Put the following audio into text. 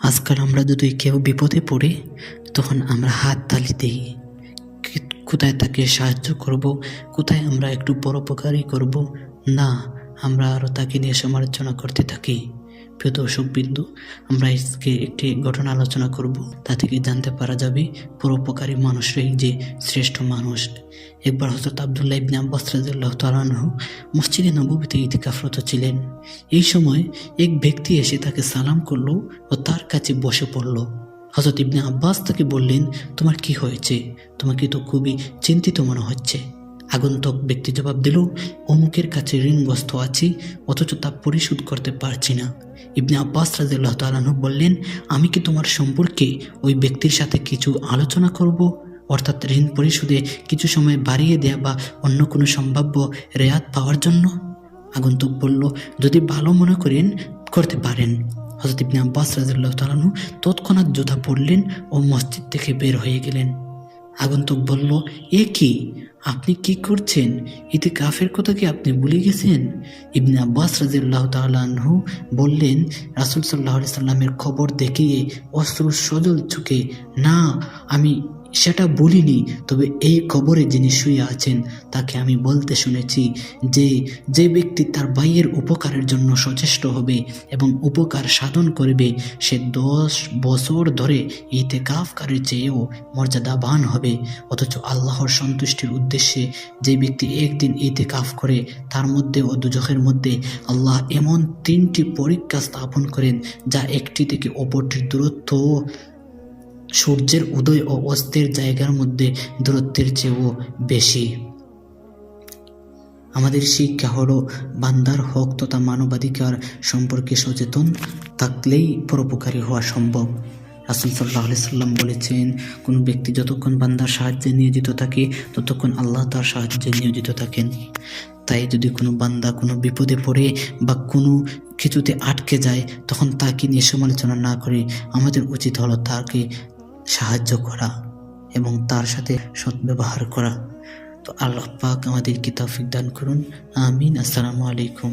আজকাল আমরা যদি কেউ বিপদে পড়ে তখন আমরা হাত তালি দিই, কোথায় তাকে সাহায্য করব, কোথায় আমরা একটু পরোপকারী করব, না আমরা আরও তাকে নিয়ে সমালোচনা করতে থাকি। প্রিয় দর্শক বিন্দু, আমরা আজকে একটি ঘটনা আলোচনা করব, তা থেকে জানতে পারা যাবে পরোপকারী মানুষরাই যে শ্রেষ্ঠ মানুষ। একবার হযরত আব্দুল্লাহ ইবনে আব্বাস রাদিয়াল্লাহু তাআলা আনহু মসজিদে নববীতে ইতিকাফরত ছিলেন। এই সময় এক ব্যক্তি এসে তাকে সালাম করলো ও তার কাছে বসে পড়ল। হযরত ইবনে আব্বাস তাকে বললেন, তোমার কি হয়েছে? তোমাকে তো খুবই চিন্তিত মনে হচ্ছে। আগন্তুক ব্যক্তি জবাব দিল, অমুকের কাছে ঋণগ্রস্ত আছি, অথচ তা পরিশোধ করতে পারছি না। ইবনে আব্বাস রাদিয়াল্লাহু তাআলা আনহু বললেন, আমি কি তোমার সম্পর্কে ওই ব্যক্তির সাথে কিছু আলোচনা করব, অর্থাৎ ঋণ পরিশোধে কিছু সময় বাড়িয়ে দেয়া বা অন্য কোনো সম্ভাব্য রেয়াত পাওয়ার জন্য? আগন্তুক বলল, যদি ভালো মনে করেন করতে পারেন। হযরত ইবনে আব্বাস রাদিয়াল্লাহু তাআলা আনহু তৎক্ষণাৎ জুতা পরলেন ও মসজিদ থেকে বের হয়ে গেলেন। আগন্তুক বলল, এ কি, আপনি কি করছেন? ইতিকাফের কথা কি আপনি ভুলে গেছেন? ইবনে আব্বাস রাদিয়াল্লাহু তাআলা আনহু বললেন, রাসূল সাল্লাল্লাহু আলাইহি সাল্লামের খবর দেখিয়ে অশ্রু সজল চোখে, না আমি সেটা বলিনি, তবে এই কবরে যিনি শুয়ে আছেন তাকে আমি বলতে শুনেছি যে ব্যক্তি তার ভাইয়ের উপকারের জন্য সচেষ্ট হবে এবং উপকার সাধন করবে, সে 10 বছর ধরে ইতিকাফকারীর চেয়েও মর্যাদাবান হবে। অথচ আল্লাহর সন্তুষ্টির উদ্দেশ্যে যে ব্যক্তি একদিন ইতিকাফ করে, তার মধ্যে ও দুজখের মধ্যে আল্লাহ এমন 3টি পরীক্ষা স্থাপন করেন যা একটি থেকে অপরটির দূরত্ব সূর্যের উদয় ও অস্তের জায়গার মধ্যে দূরত্বের চেয়েও বেশি। আমাদের শিক্ষা হলো, বান্দার হক তথা মানবাধিকার সম্পর্কে সচেতন থাকলেই পরোপকারী হওয়া সম্ভব। রাসূল সাল্লাল্লাহু আলাইহি সাল্লাম বলেছেন, কোনো ব্যক্তি যতক্ষণ বান্দার সাহায্যে নিয়োজিত থাকে ততক্ষণ আল্লাহ তার সাহায্যে নিয়োজিত থাকেন। তাই যদি কোনো বান্দা কোনো বিপদে পড়ে বা কোনো কিছুতে আটকে যায়, তখন তাকে নিয়ে সমালোচনা না করে আমাদের উচিত হলো তাকে সাহায্য করা এবং তার সাথে সদ্ব্যবহার করা। তো আল্লাহ পাক আমাদেরকে তৌফিক দান করুন, আমিন। আসসালামু আলাইকুম।